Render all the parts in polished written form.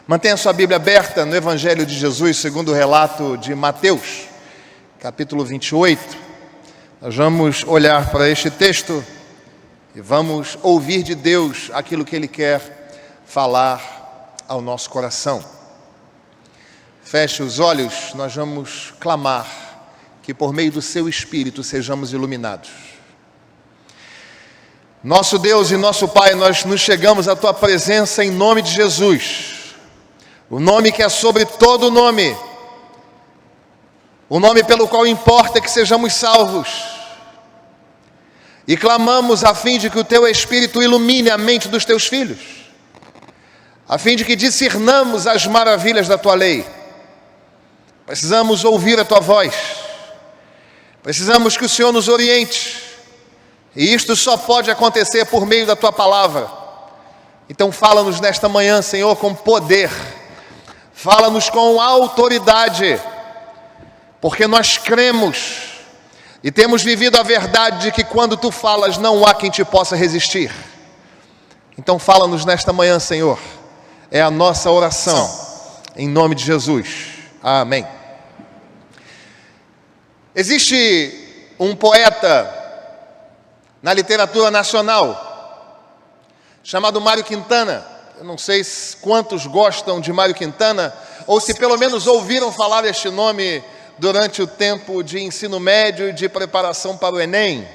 Mantenha sua Bíblia aberta no Evangelho de Jesus, segundo o relato de Mateus, capítulo 28. Nós vamos olhar para este texto e vamos ouvir de Deus aquilo que Ele quer falar ao nosso coração. Feche os olhos, nós vamos clamar que por meio do Seu Espírito sejamos iluminados. Nosso Deus e nosso Pai, nós nos chegamos à Tua presença em nome de Jesus. O nome que é sobre todo nome, o nome pelo qual importa que sejamos salvos. E clamamos a fim de que o Teu Espírito ilumine a mente dos Teus filhos, a fim de que discernamos as maravilhas da Tua lei. Precisamos ouvir a Tua voz, precisamos que o Senhor nos oriente, e isto só pode acontecer por meio da Tua palavra. Então fala-nos nesta manhã, Senhor, com poder. Fala-nos com autoridade, porque nós cremos e temos vivido a verdade de que quando Tu falas não há quem te possa resistir. Então fala-nos nesta manhã, Senhor, é a nossa oração, em nome de Jesus, amém. Existe um poeta na literatura nacional chamado Mário Quintana. Eu não sei quantos gostam de Mário Quintana, ou se pelo menos ouviram falar este nome durante o tempo de ensino médio e de preparação para o Enem.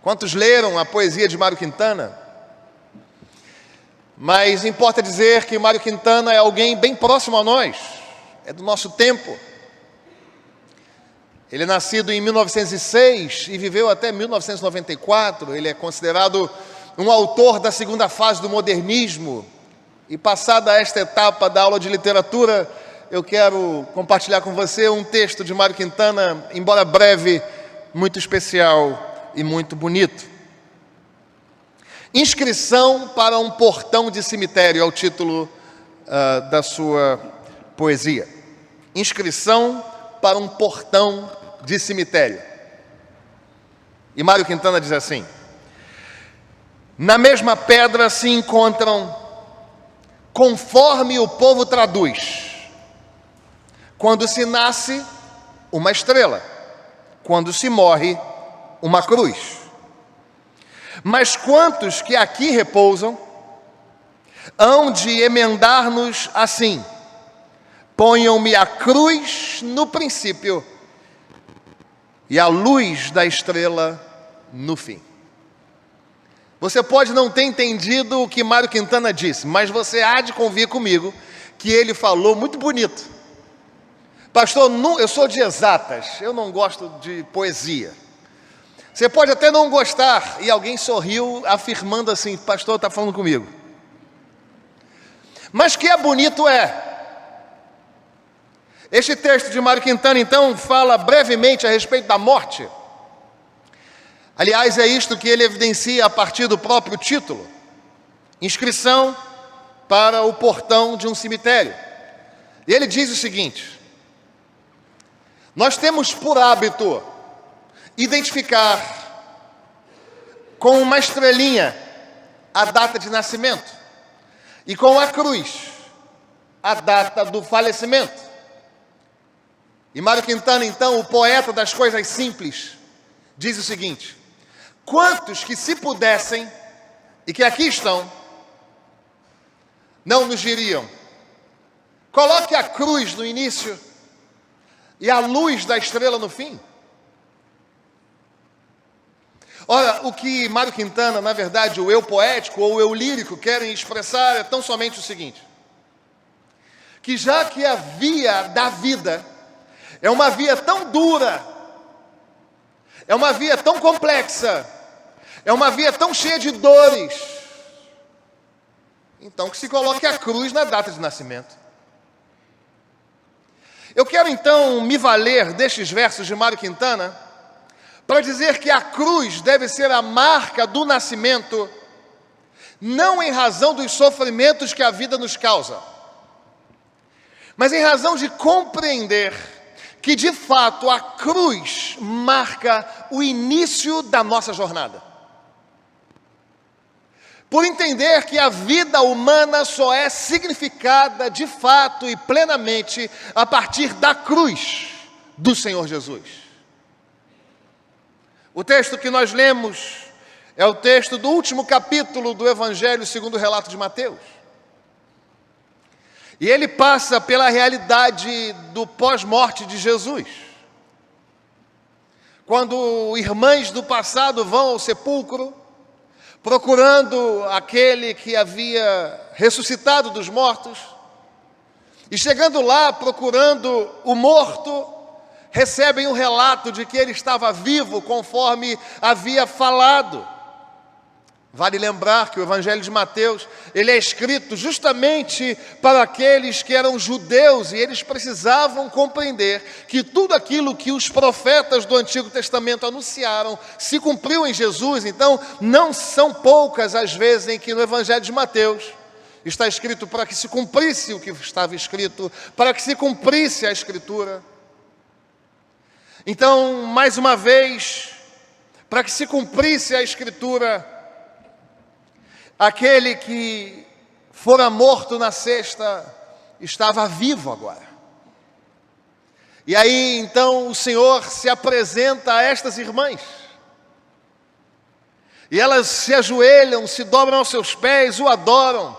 Quantos leram a poesia de Mário Quintana? Mas importa dizer que Mário Quintana é alguém bem próximo a nós, é do nosso tempo. Ele é nascido em 1906 e viveu até 1994, ele é considerado um autor da segunda fase do modernismo. E passada esta etapa da aula de literatura, eu quero compartilhar com você um texto de Mário Quintana, embora breve, muito especial e muito bonito. Inscrição para um portão de cemitério é o título da sua poesia. Inscrição para um portão de cemitério. E Mário Quintana diz assim: na mesma pedra se encontram, conforme o povo traduz, quando se nasce, uma estrela, quando se morre, uma cruz. Mas quantos que aqui repousam, hão de emendar-nos assim: ponham-me a cruz no princípio e a luz da estrela no fim. Você pode não ter entendido o que Mário Quintana disse, mas você há de convir comigo que ele falou muito bonito. Pastor, eu sou de exatas, eu não gosto de poesia. Você pode até não gostar, e alguém sorriu afirmando assim: pastor, está falando comigo. Mas que é bonito é. Este texto de Mário Quintana, então, fala brevemente a respeito da morte. Aliás, é isto que ele evidencia a partir do próprio título: inscrição para o portão de um cemitério. E ele diz o seguinte: nós temos por hábito identificar com uma estrelinha a data de nascimento e com a cruz a data do falecimento. E Mário Quintana, então, o poeta das coisas simples, diz o seguinte: quantos que, se pudessem, e que aqui estão, não nos diriam: coloque a cruz no início e a luz da estrela no fim? Ora, o que Mário Quintana, na verdade, o eu poético ou o eu lírico querem expressar é tão somente o seguinte: que já que a via da vida é uma via tão dura, é uma via tão complexa, é uma via tão cheia de dores, então que se coloque a cruz na data de nascimento. Eu quero então me valer destes versos de Mário Quintana para dizer que a cruz deve ser a marca do nascimento, não em razão dos sofrimentos que a vida nos causa, mas em razão de compreender que de fato a cruz marca o início da nossa jornada. por entender que a vida humana só é significada de fato e plenamente a partir da cruz do Senhor Jesus. O texto que nós lemos é o texto do último capítulo do Evangelho segundo o relato de Mateus. E ele passa pela realidade do pós-morte de Jesus. Quando irmãs do passado vão ao sepulcro, procurando aquele que havia ressuscitado dos mortos, e chegando lá, procurando o morto, recebem um relato de que ele estava vivo, conforme havia falado. Vale lembrar que o Evangelho de Mateus, ele é escrito justamente para aqueles que eram judeus, e eles precisavam compreender que tudo aquilo que os profetas do Antigo Testamento anunciaram se cumpriu em Jesus. Então, não são poucas as vezes em que no Evangelho de Mateus está escrito para que se cumprisse o que estava escrito, para que se cumprisse a Escritura. Então, mais uma vez, para que se cumprisse a Escritura, aquele que fora morto na sexta estava vivo agora. E aí, então, o Senhor se apresenta a estas irmãs. E elas se ajoelham, se dobram aos seus pés, o adoram.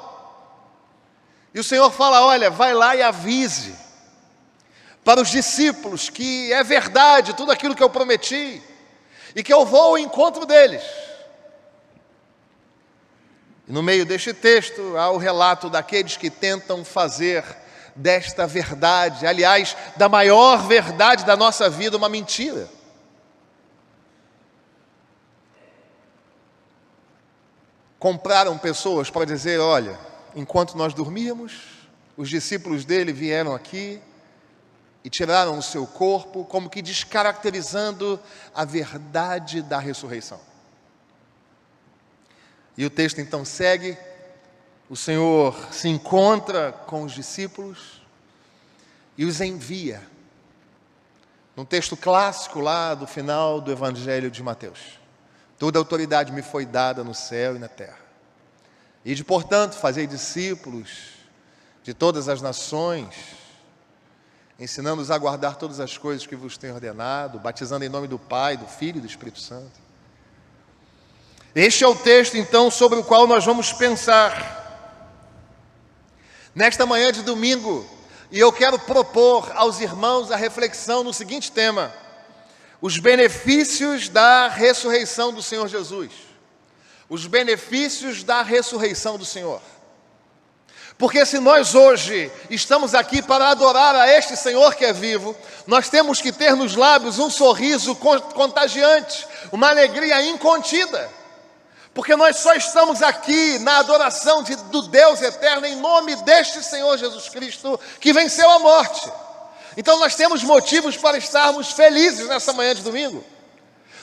E o Senhor fala: olha, vai lá e avise para os discípulos que é verdade tudo aquilo que eu prometi, e que eu vou ao encontro deles. E no meio deste texto há o relato daqueles que tentam fazer desta verdade, aliás, da maior verdade da nossa vida, uma mentira. Compraram pessoas para dizer: olha, enquanto nós dormíamos, os discípulos dele vieram aqui e tiraram o seu corpo, como que descaracterizando a verdade da ressurreição. E o texto então segue, o Senhor se encontra com os discípulos e os envia. Num texto clássico lá do final do Evangelho de Mateus: toda autoridade me foi dada no céu e na terra. Ide, portanto, fazei discípulos de todas as nações, ensinando-os a guardar todas as coisas que vos tenho ordenado, batizando em nome do Pai, do Filho e do Espírito Santo. Este é o texto, então, sobre o qual nós vamos pensar nesta manhã de domingo. E eu quero propor aos irmãos a reflexão no seguinte tema: os benefícios da ressurreição do Senhor Jesus. Os benefícios da ressurreição do Senhor. Porque se nós hoje estamos aqui para adorar a este Senhor que é vivo, nós temos que ter nos lábios um sorriso contagiante, uma alegria incontida. Porque nós só estamos aqui na adoração do Deus eterno, em nome deste Senhor Jesus Cristo, que venceu a morte. Então nós temos motivos para estarmos felizes nessa manhã de domingo.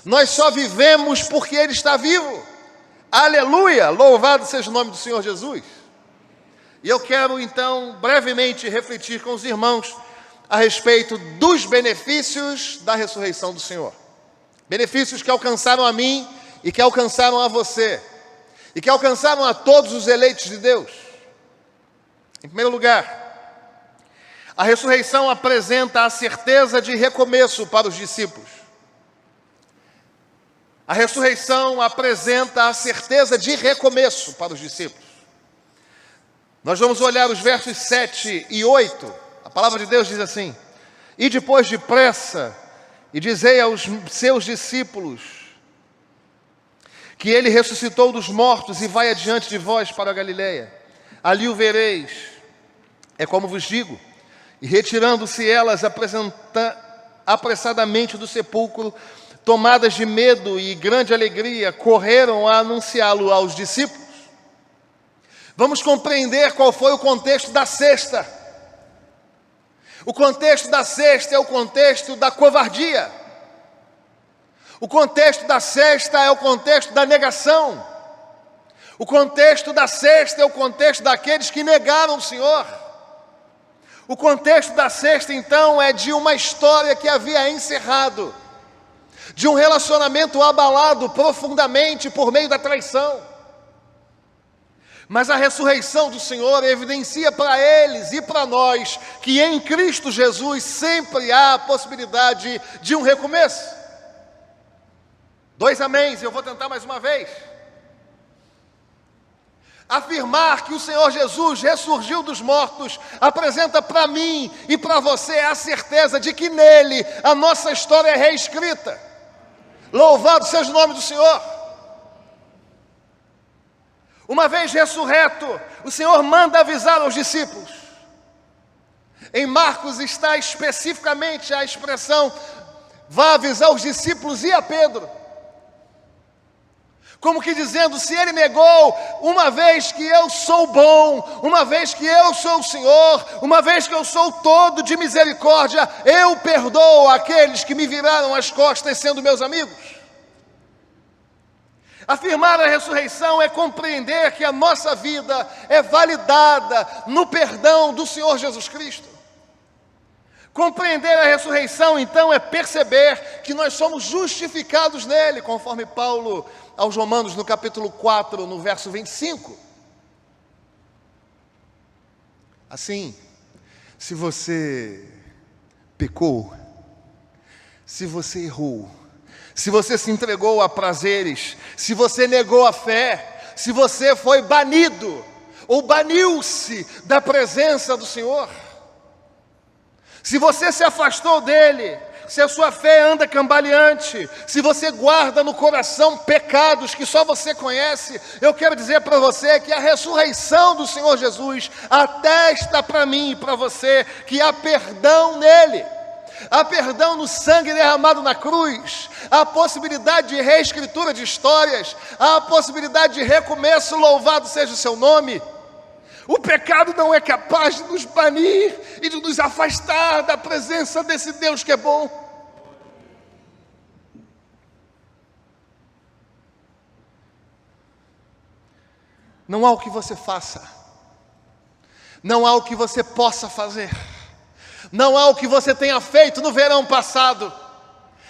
Nós só vivemos porque Ele está vivo. Aleluia! Louvado seja o nome do Senhor Jesus. E eu quero então brevemente refletir com os irmãos a respeito dos benefícios da ressurreição do Senhor. Benefícios que alcançaram a mim e que alcançaram a você, e que alcançaram a todos os eleitos de Deus. Em primeiro lugar, a ressurreição apresenta a certeza de recomeço para os discípulos. A ressurreição apresenta a certeza de recomeço para os discípulos. Nós vamos olhar os versos 7 e 8. A palavra de Deus diz assim: e depois depressa, e dizei aos seus discípulos que ele ressuscitou dos mortos e vai adiante de vós para a Galileia. Ali o vereis. É como vos digo. E retirando-se elas apressadamente do sepulcro, tomadas de medo e grande alegria, correram a anunciá-lo aos discípulos. Vamos compreender qual foi o contexto da sexta. O contexto da sexta é o contexto da covardia. O contexto da sexta é o contexto da negação. O contexto da sexta é o contexto daqueles que negaram o Senhor. O contexto da sexta, então, é de uma história que havia encerrado, de um relacionamento abalado profundamente por meio da traição. Mas a ressurreição do Senhor evidencia para eles e para nós que em Cristo Jesus sempre há a possibilidade de um recomeço. 2 améns, eu vou tentar mais uma vez. Afirmar que o Senhor Jesus ressurgiu dos mortos apresenta para mim e para você a certeza de que nele a nossa história é reescrita. Louvado seja o nome do Senhor. Uma vez ressurreto, o Senhor manda avisar aos discípulos. Em Marcos está especificamente a expressão: vá avisar os discípulos e a Pedro. Como que dizendo, se ele negou, uma vez que eu sou bom, uma vez que eu sou o Senhor, uma vez que eu sou todo de misericórdia, eu perdoo aqueles que me viraram as costas sendo meus amigos. Afirmar a ressurreição é compreender que a nossa vida é validada no perdão do Senhor Jesus Cristo. Compreender a ressurreição, então, é perceber que nós somos justificados nele, conforme Paulo aos Romanos, no capítulo 4, no verso 25. Assim, se você pecou, se você errou, se você se entregou a prazeres, se você negou a fé, se você foi banido ou baniu-se da presença do Senhor, se você se afastou dele, se a sua fé anda cambaleante, se você guarda no coração pecados que só você conhece, eu quero dizer para você que a ressurreição do Senhor Jesus atesta para mim e para você que há perdão nele. Há perdão no sangue derramado na cruz, há a possibilidade de reescritura de histórias, há a possibilidade de recomeço, louvado seja o seu nome. O pecado não é capaz de nos banir e de nos afastar da presença desse Deus que é bom. Não há o que você faça, não há o que você possa fazer, não há o que você tenha feito no verão passado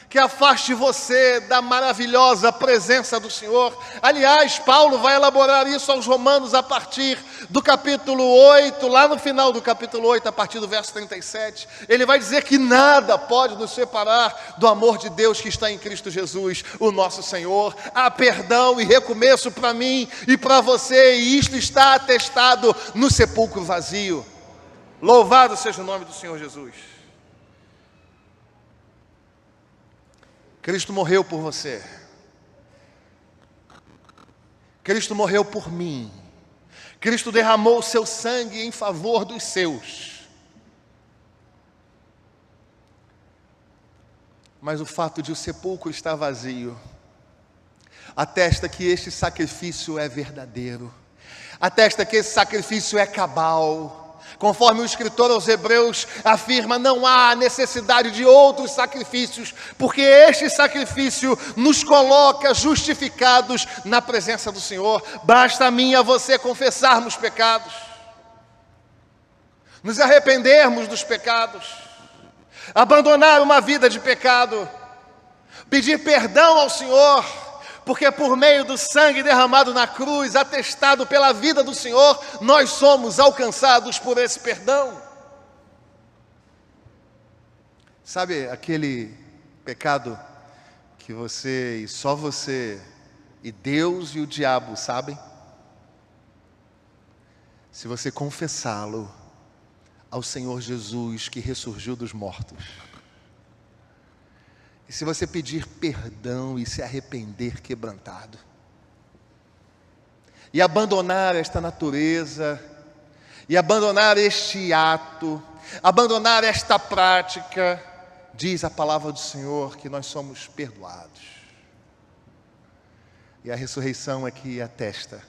que afaste você da maravilhosa presença do Senhor. Aliás, Paulo vai elaborar isso aos Romanos a partir do capítulo 8, lá no final do capítulo 8, a partir do verso 37. Ele vai dizer que nada pode nos separar do amor de Deus que está em Cristo Jesus, o nosso Senhor. Há perdão e recomeço para mim e para você, e isto está atestado no sepulcro vazio. Louvado seja o nome do Senhor Jesus. Cristo morreu por você. Cristo morreu por mim. Cristo derramou o seu sangue em favor dos seus. Mas o fato de o sepulcro estar vazio atesta que este sacrifício é verdadeiro. Atesta que esse sacrifício é cabal. Conforme o escritor aos Hebreus afirma, não há necessidade de outros sacrifícios, porque este sacrifício nos coloca justificados na presença do Senhor. Basta a mim e a você confessarmos pecados, nos arrependermos dos pecados, abandonar uma vida de pecado, pedir perdão ao Senhor, porque por meio do sangue derramado na cruz, atestado pela vida do Senhor, nós somos alcançados por esse perdão. Sabe aquele pecado que você e só você e Deus e o diabo sabem? Se você confessá-lo ao Senhor Jesus que ressurgiu dos mortos, e se você pedir perdão e se arrepender quebrantado, e abandonar esta natureza, e abandonar este ato, abandonar esta prática, diz a palavra do Senhor que nós somos perdoados. E a ressurreição aqui atesta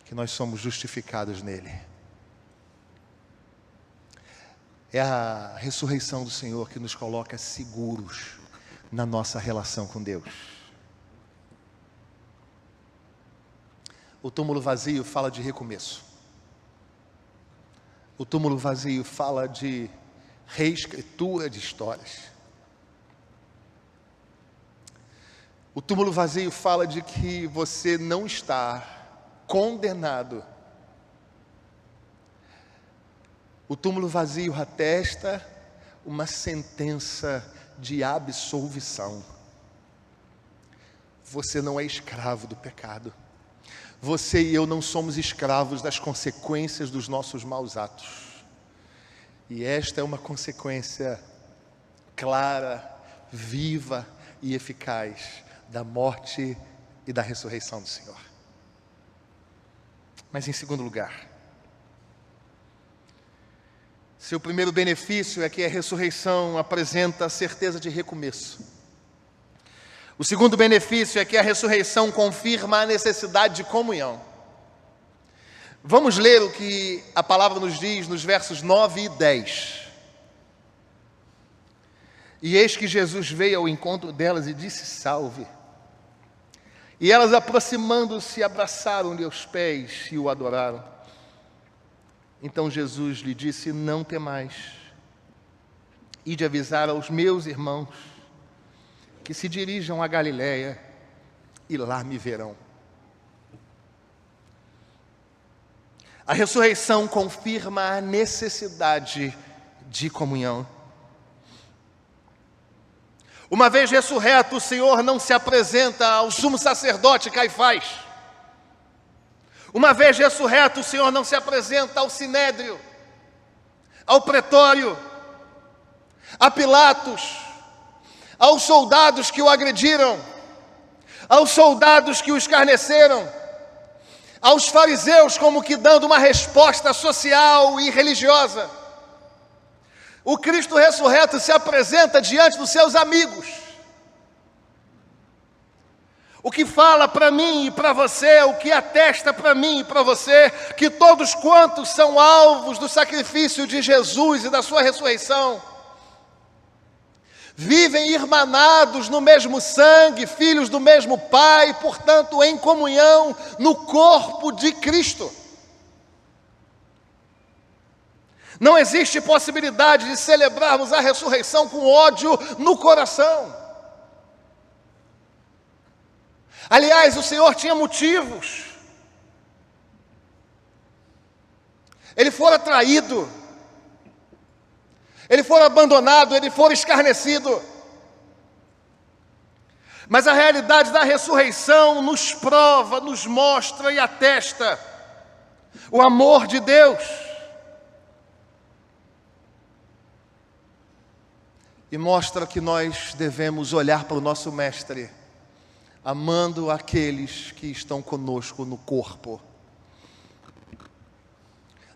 que nós somos justificados nele. É a ressurreição do Senhor que nos coloca seguros na nossa relação com Deus. O túmulo vazio fala de recomeço. O túmulo vazio fala de reescritura de histórias. O túmulo vazio fala de que você não está condenado. O túmulo vazio atesta uma sentença de absolvição. Você não é escravo do pecado. Você e eu não somos escravos das consequências dos nossos maus atos. E esta é uma consequência clara, viva e eficaz da morte e da ressurreição do Senhor. Mas em segundo lugar, se o primeiro benefício é que a ressurreição apresenta a certeza de recomeço, o segundo benefício é que a ressurreição confirma a necessidade de comunhão. Vamos ler o que a palavra nos diz nos versos 9 e 10. E eis que Jesus veio ao encontro delas e disse: salve. E elas, aproximando-se, abraçaram-lhe aos pés e o adoraram. Então Jesus lhe disse: não temais, ide avisar aos meus irmãos que se dirijam a Galiléia e lá me verão. A ressurreição confirma a necessidade de comunhão. Uma vez ressurreto, o Senhor não se apresenta ao sumo sacerdote Caifás. Uma vez ressurreto, o Senhor não se apresenta ao sinédrio, ao pretório, a Pilatos, aos soldados que o agrediram, aos soldados que o escarneceram, aos fariseus, como que dando uma resposta social e religiosa. O Cristo ressurreto se apresenta diante dos seus amigos. O que fala para mim e para você, o que atesta para mim e para você, que todos quantos são alvos do sacrifício de Jesus e da sua ressurreição, vivem irmanados no mesmo sangue, filhos do mesmo Pai, portanto em comunhão no corpo de Cristo. Não existe possibilidade de celebrarmos a ressurreição com ódio no coração. Aliás, o Senhor tinha motivos. Ele fora traído, ele fora abandonado, ele fora escarnecido. Mas a realidade da ressurreição nos prova, nos mostra e atesta o amor de Deus. E mostra que nós devemos olhar para o nosso Mestre, amando aqueles que estão conosco no corpo.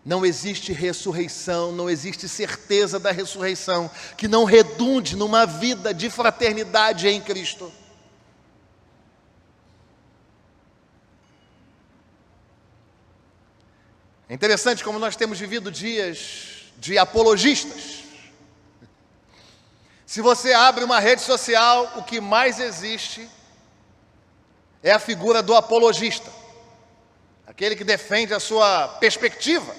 Não existe ressurreição, não existe certeza da ressurreição que não redunde numa vida de fraternidade em Cristo. É interessante como nós temos vivido dias de apologistas. Se você abre uma rede social, o que mais existe é a figura do apologista, aquele que defende a sua perspectiva,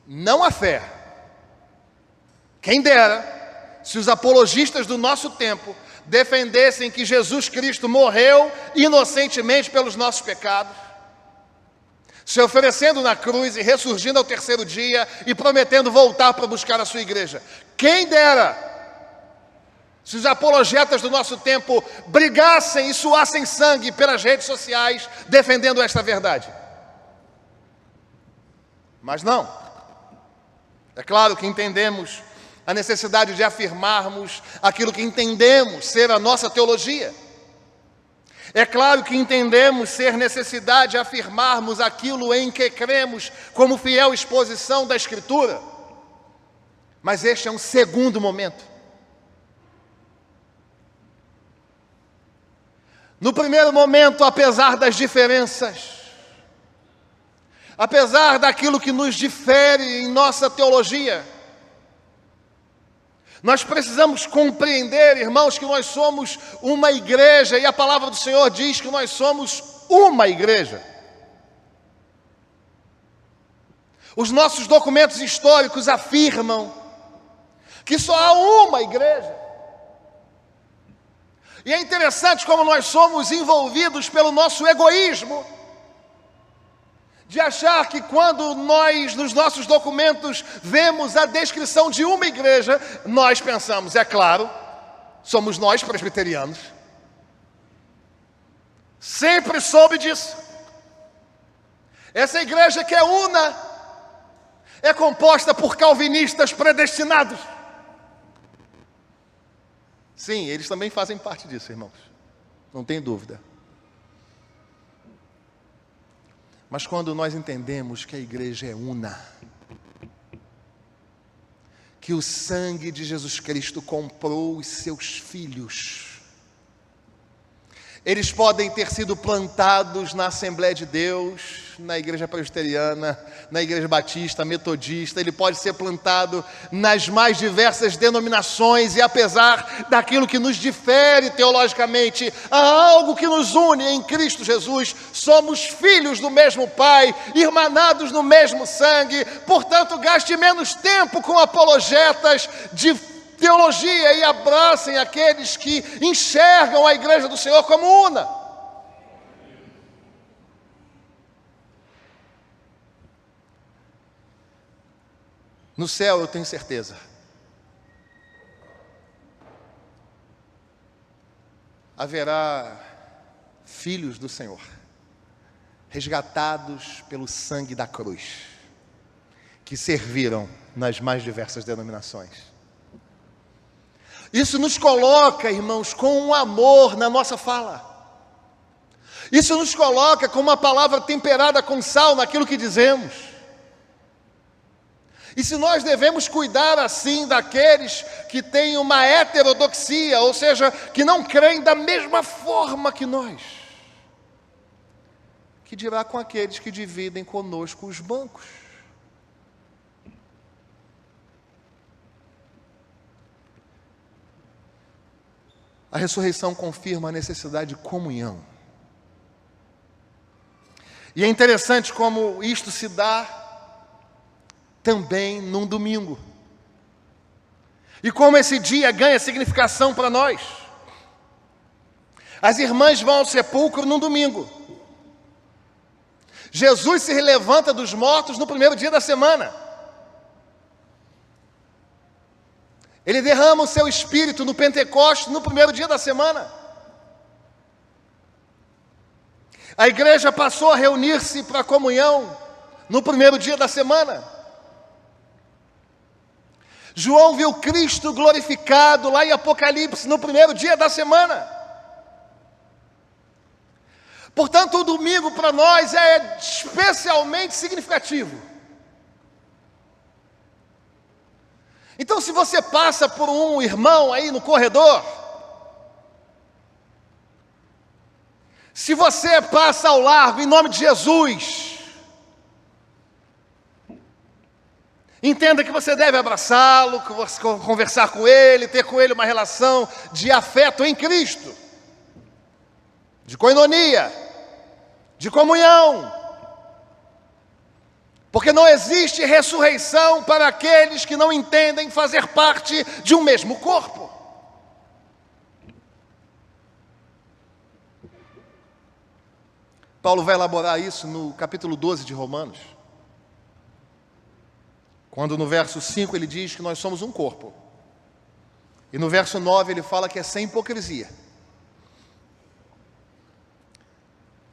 não a fé. Quem dera se os apologistas do nosso tempo defendessem que Jesus Cristo morreu inocentemente pelos nossos pecados, se oferecendo na cruz e ressurgindo ao terceiro dia e prometendo voltar para buscar a sua igreja. Quem dera se os apologetas do nosso tempo brigassem e suassem sangue pelas redes sociais defendendo esta verdade. Mas não. É claro que entendemos a necessidade de afirmarmos aquilo que entendemos ser a nossa teologia. É claro que entendemos ser necessidade de afirmarmos aquilo em que cremos como fiel exposição da Escritura. Mas este é um segundo momento. No primeiro momento, apesar das diferenças, apesar daquilo que nos difere em nossa teologia, nós precisamos compreender, irmãos, que nós somos uma igreja, e a palavra do Senhor diz que nós somos uma igreja. Os nossos documentos históricos afirmam que só há uma igreja. E é interessante como nós somos envolvidos pelo nosso egoísmo. de achar que quando nós, nos nossos documentos, vemos a descrição de uma igreja, nós pensamos, é claro, somos nós presbiterianos. Sempre soube disso. Essa igreja que é una, é composta por calvinistas predestinados. Sim, eles também fazem parte disso, irmãos. Não tem dúvida. Mas quando nós entendemos que a igreja é una, que o sangue de Jesus Cristo comprou os seus filhos, eles podem ter sido plantados na Assembleia de Deus, na Igreja Presbiteriana, na Igreja Batista, Metodista, ele pode ser plantado nas mais diversas denominações, e apesar daquilo que nos difere teologicamente, há algo que nos une em Cristo Jesus. Somos filhos do mesmo Pai, irmanados no mesmo sangue. Portanto, gaste menos tempo com apologetas de teologia e abracem aqueles que enxergam a igreja do Senhor como una. No céu, eu tenho certeza, haverá filhos do Senhor, resgatados pelo sangue da cruz, que serviram nas mais diversas denominações. Isso nos coloca, irmãos, com um amor na nossa fala. Isso nos coloca com uma palavra temperada com sal naquilo que dizemos. E se nós devemos cuidar assim daqueles que têm uma heterodoxia, ou seja, que não creem da mesma forma que nós, que dirá com aqueles que dividem conosco os bancos? A ressurreição confirma a necessidade de comunhão. E é interessante como isto se dá também num domingo. E como esse dia ganha significação para nós. As irmãs vão ao sepulcro num domingo. Jesus se levanta dos mortos no primeiro dia da semana. Ele derrama o seu espírito no Pentecostes no primeiro dia da semana. A igreja passou a reunir-se para a comunhão no primeiro dia da semana. João viu Cristo glorificado lá em Apocalipse no primeiro dia da semana. Portanto, o domingo para nós é especialmente significativo. Então, se você passa por um irmão aí no corredor, se você passa ao largo em nome de Jesus, entenda que você deve abraçá-lo, conversar com ele, ter com ele uma relação de afeto em Cristo, de koinonia, de comunhão. Porque não existe ressurreição para aqueles que não entendem fazer parte de um mesmo corpo. Paulo vai elaborar isso no capítulo 12 de Romanos, quando no verso 5 ele diz que nós somos um corpo. E no verso 9 ele fala que é sem hipocrisia.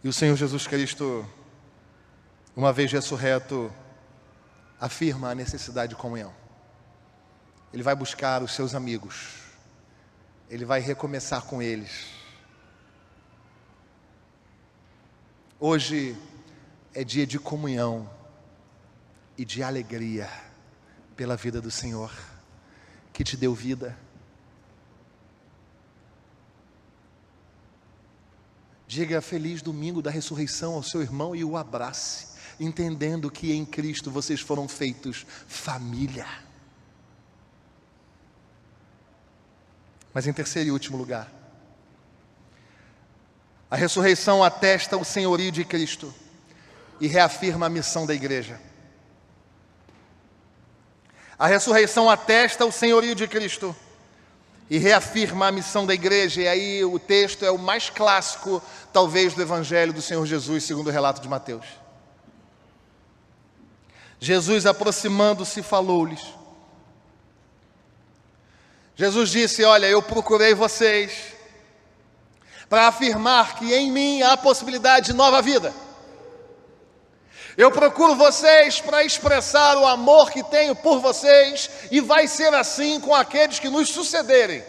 E o Senhor Jesus Cristo, uma vez ressurreto, afirma a necessidade de comunhão. Ele vai buscar os seus amigos. Ele vai recomeçar com eles. Hoje é dia de comunhão e de alegria pela vida do Senhor, que te deu vida. Diga feliz domingo da ressurreição ao seu irmão e o abrace, entendendo que em Cristo vocês foram feitos família. Mas em terceiro e último lugar, a ressurreição atesta o senhorio de Cristo e reafirma a missão da igreja. A ressurreição atesta o senhorio de Cristo e reafirma a missão da igreja. E aí o texto é o mais clássico, talvez, do Evangelho do Senhor Jesus, segundo o relato de Mateus. Jesus, aproximando-se, falou-lhes. Jesus disse: olha, eu procurei vocês para afirmar que em mim há a possibilidade de nova vida. Eu procuro vocês para expressar o amor que tenho por vocês, e vai ser assim com aqueles que nos sucederem.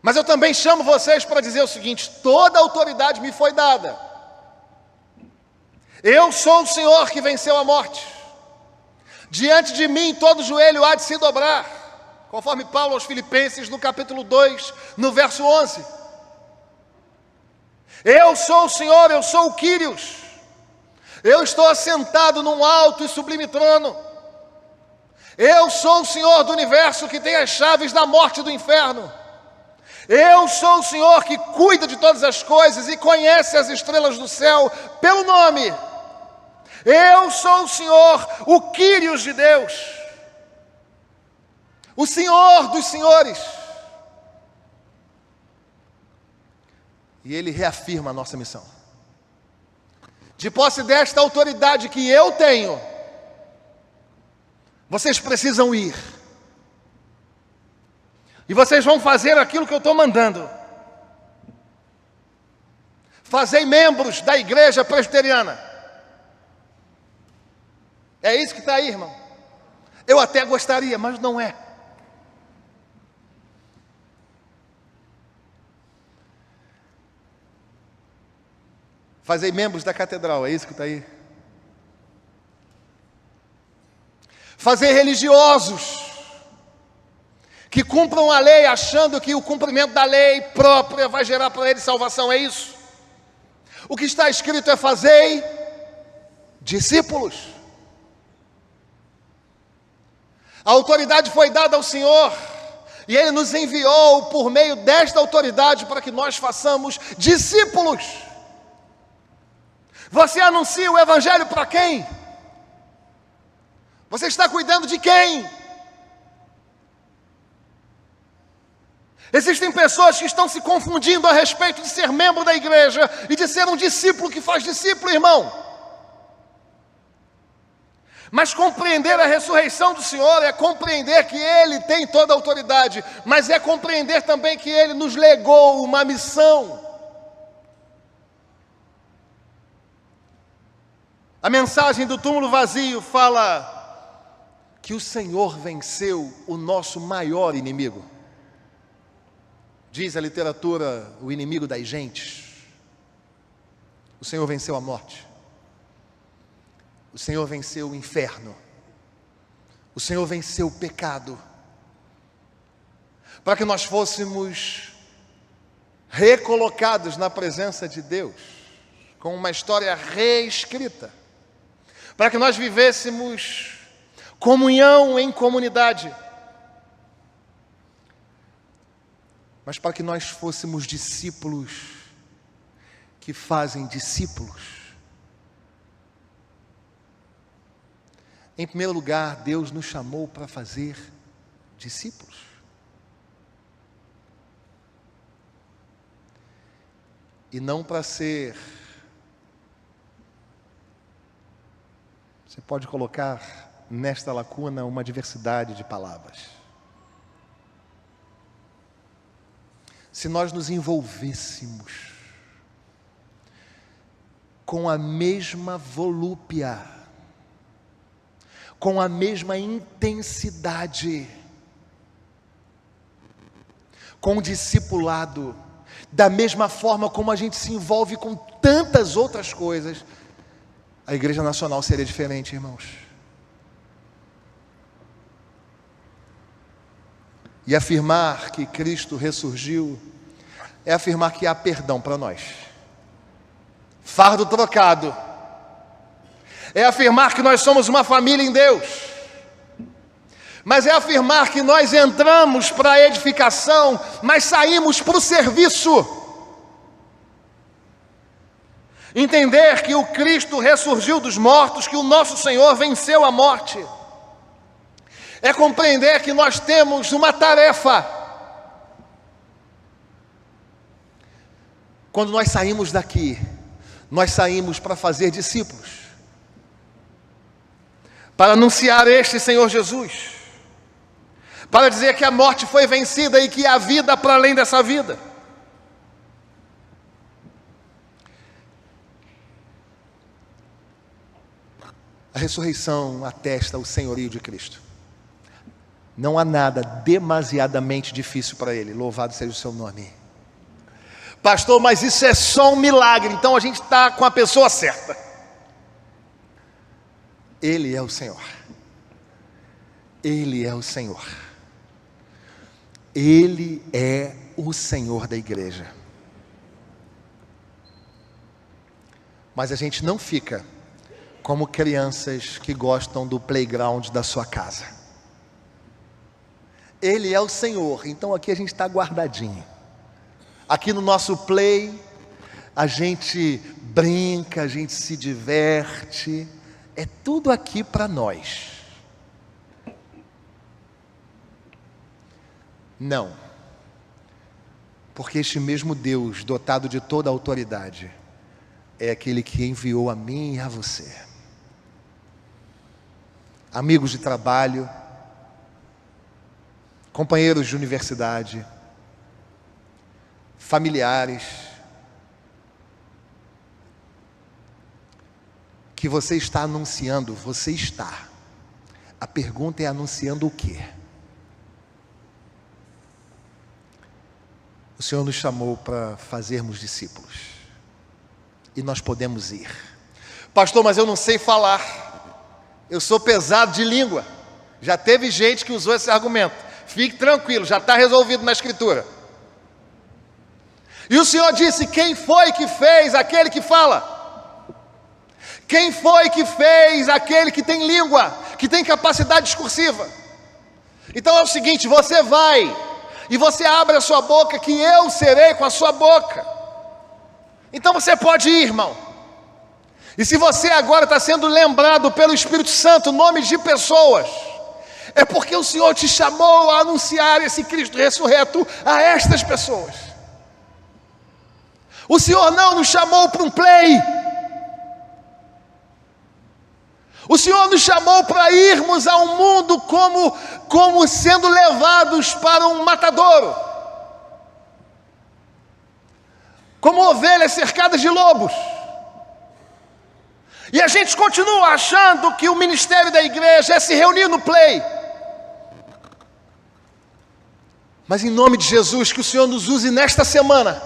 Mas eu também chamo vocês para dizer o seguinte: toda a autoridade me foi dada. Eu sou o Senhor que venceu a morte. Diante de mim todo joelho há de se dobrar, conforme Paulo aos Filipenses, no capítulo 2, no verso 11. Eu sou o Senhor, eu sou o Quírios. Eu estou assentado num alto e sublime trono. Eu sou o Senhor do universo, que tem as chaves da morte e do inferno. Eu sou o Senhor que cuida de todas as coisas e conhece as estrelas do céu pelo nome. Eu sou o Senhor, o Quírios de Deus, o Senhor dos senhores. E Ele reafirma a nossa missão. De posse desta autoridade que eu tenho, vocês precisam ir. E vocês vão fazer aquilo que eu estou mandando. Fazei membros da igreja presbiteriana. É isso que está aí, irmão. Eu até gostaria, mas não é. Fazei membros da catedral, é isso que está aí. Fazei religiosos que cumpram a lei, achando que o cumprimento da lei própria vai gerar para eles salvação, é isso? O que está escrito é: fazei discípulos. A autoridade foi dada ao Senhor, e Ele nos enviou por meio desta autoridade para que nós façamos discípulos. Você anuncia o Evangelho para quem? Você está cuidando de quem? Existem pessoas que estão se confundindo a respeito de ser membro da igreja e de ser um discípulo que faz discípulo, irmão. Mas compreender a ressurreição do Senhor é compreender que Ele tem toda a autoridade, mas é compreender também que Ele nos legou uma missão. A mensagem do túmulo vazio fala que o Senhor venceu o nosso maior inimigo. Diz a literatura, o inimigo das gentes. O Senhor venceu a morte. O Senhor venceu o inferno. O Senhor venceu o pecado. Para que nós fôssemos recolocados na presença de Deus, com uma história reescrita. Para que nós vivêssemos comunhão em comunidade. Mas para que nós fôssemos discípulos que fazem discípulos. Em primeiro lugar, Deus nos chamou para fazer discípulos. E não para ser, você pode colocar nesta lacuna uma diversidade de palavras. Se nós nos envolvêssemos com a mesma volúpia, com a mesma intensidade, com o discipulado, da mesma forma como a gente se envolve com tantas outras coisas, a Igreja Nacional seria diferente, irmãos. E afirmar que Cristo ressurgiu é afirmar que há perdão para nós. Fardo trocado. É afirmar que nós somos uma família em Deus. Mas é afirmar que nós entramos para a edificação, mas saímos para o serviço. Entender que o Cristo ressurgiu dos mortos, que o nosso Senhor venceu a morte. É compreender que nós temos uma tarefa. Quando nós saímos daqui, nós saímos para fazer discípulos. para anunciar este Senhor Jesus, para dizer que a morte foi vencida e que há vida para além dessa vida. A ressurreição atesta o senhorio de Cristo. Não há nada demasiadamente difícil para Ele. Louvado seja o seu nome. Pastor, mas isso é só um milagre. Então a gente está com a pessoa certa. Ele é o Senhor. Ele é o Senhor. Ele é o Senhor da igreja. Mas a gente não fica como crianças que gostam do playground da sua casa. Ele é o Senhor, então aqui a gente está guardadinho. Aqui no nosso play, a gente brinca, a gente se diverte, é tudo aqui para nós. Não, porque este mesmo Deus, dotado de toda a autoridade, é aquele que enviou a mim e a você. Amigos de trabalho, companheiros de universidade, familiares, que você está anunciando, você está. A pergunta é: anunciando o quê? O Senhor nos chamou para fazermos discípulos, e nós podemos ir. Pastor, mas eu não sei falar, eu sou pesado de língua. Já teve gente que usou esse argumento. Fique tranquilo, já está resolvido na Escritura. E o Senhor disse: quem foi que fez aquele que fala? Quem foi que fez aquele que tem língua, que tem capacidade discursiva? Então é o seguinte, você vai e você abre a sua boca, que eu serei com a sua boca. Então você pode ir, irmão. E se você agora está sendo lembrado pelo Espírito Santo, nomes de pessoas, é porque o Senhor te chamou a anunciar esse Cristo ressurreto a estas pessoas. O Senhor não nos chamou para um play. O Senhor nos chamou para irmos ao mundo como sendo levados para um matadouro, como ovelhas cercadas de lobos. E a gente continua achando que o ministério da igreja é se reunir no play. Mas em nome de Jesus, que o Senhor nos use nesta semana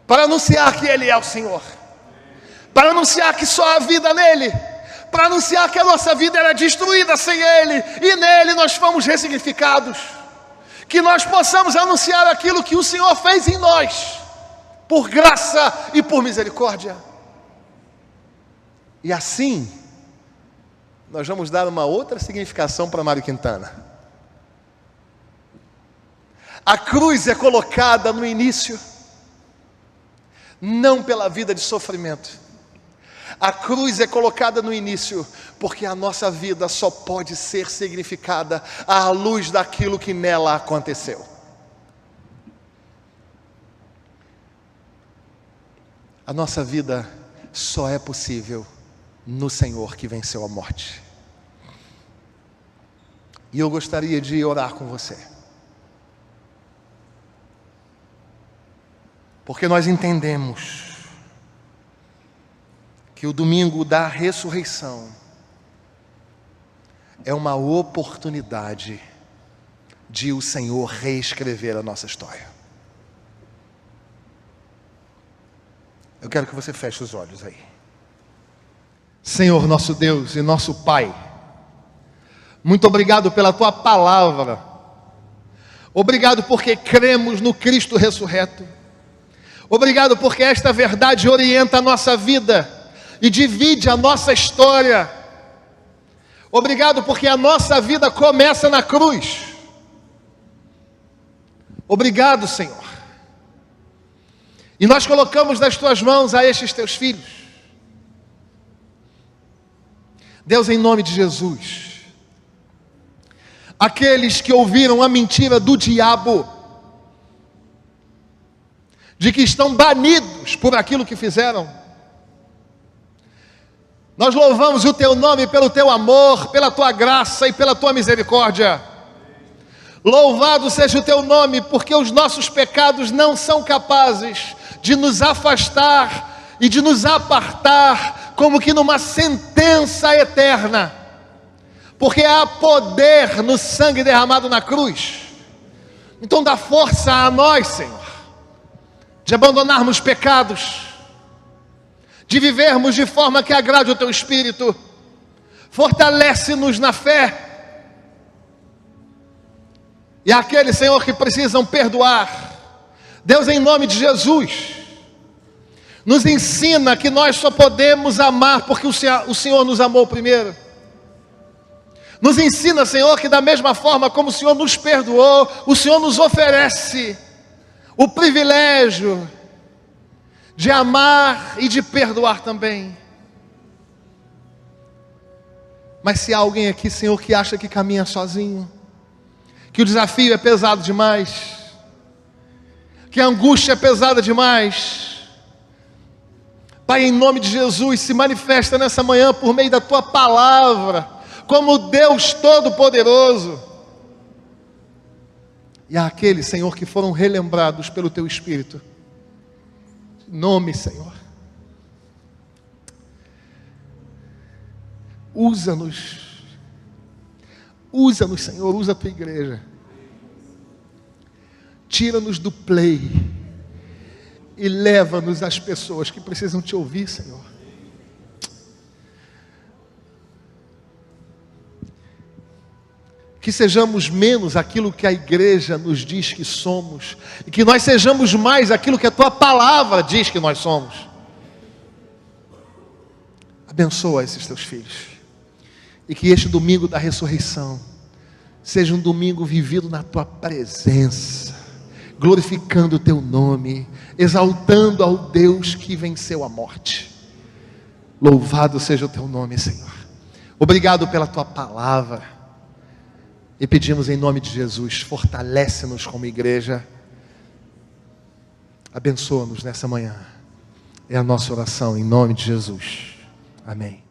para anunciar que Ele é o Senhor, para anunciar que só há vida nele, para anunciar que a nossa vida era destruída sem Ele, e nele nós fomos ressignificados. Que nós possamos anunciar aquilo que o Senhor fez em nós, por graça e por misericórdia. E assim, nós vamos dar uma outra significação para Mário Quintana. A cruz é colocada no início, não pela vida de sofrimento. A cruz é colocada no início, porque a nossa vida só pode ser significada à luz daquilo que nela aconteceu. A nossa vida só é possível no Senhor que venceu a morte. E eu gostaria de orar com você, porque nós entendemos que o domingo da ressurreição é uma oportunidade de o Senhor reescrever a nossa história. Eu quero que você feche os olhos aí. Senhor, nosso Deus e nosso Pai, muito obrigado pela Tua palavra. Obrigado porque cremos no Cristo ressurreto. Obrigado porque esta verdade orienta a nossa vida e divide a nossa história. Obrigado porque a nossa vida começa na cruz. Obrigado, Senhor. E nós colocamos nas Tuas mãos a estes Teus filhos. Deus, em nome de Jesus, aqueles que ouviram a mentira do diabo, de que estão banidos por aquilo que fizeram, Nós louvamos o Teu nome pelo Teu amor, pela Tua graça e pela Tua misericórdia. Louvado seja o Teu nome, porque os nossos pecados não são capazes de nos afastar e de nos apartar, como que numa sentença eterna, porque há poder no sangue derramado na cruz. Então dá força a nós, Senhor, de abandonarmos pecados, de vivermos de forma que agrade o Teu Espírito. Fortalece-nos na fé. E aqueles, Senhor, que precisam perdoar, Deus, em nome de Jesus, nos ensina que nós só podemos amar porque o Senhor nos amou primeiro. Nos ensina, Senhor, que da mesma forma como o Senhor nos perdoou, o Senhor nos oferece o privilégio de amar e de perdoar também. Mas se há alguém aqui, Senhor, que acha que caminha sozinho, que o desafio é pesado demais, que a angústia é pesada demais, Pai, em nome de Jesus, se manifesta nessa manhã por meio da Tua palavra, como Deus Todo-Poderoso. E há aqueles, Senhor, que foram relembrados pelo Teu Espírito. Nome, Senhor. Usa-nos, Senhor, usa a Tua igreja. Tira-nos do play e leva-nos às pessoas que precisam Te ouvir, Senhor. Que sejamos menos aquilo que a igreja nos diz que somos, e que nós sejamos mais aquilo que a Tua palavra diz que nós somos. Abençoa esses Teus filhos, e que este domingo da ressurreição seja um domingo vivido na Tua presença, glorificando o Teu nome, exaltando ao Deus que venceu a morte. Louvado seja o Teu nome, Senhor. Obrigado pela Tua palavra. E pedimos em nome de Jesus, fortalece-nos como igreja. Abençoa-nos nessa manhã. É a nossa oração em nome de Jesus. Amém.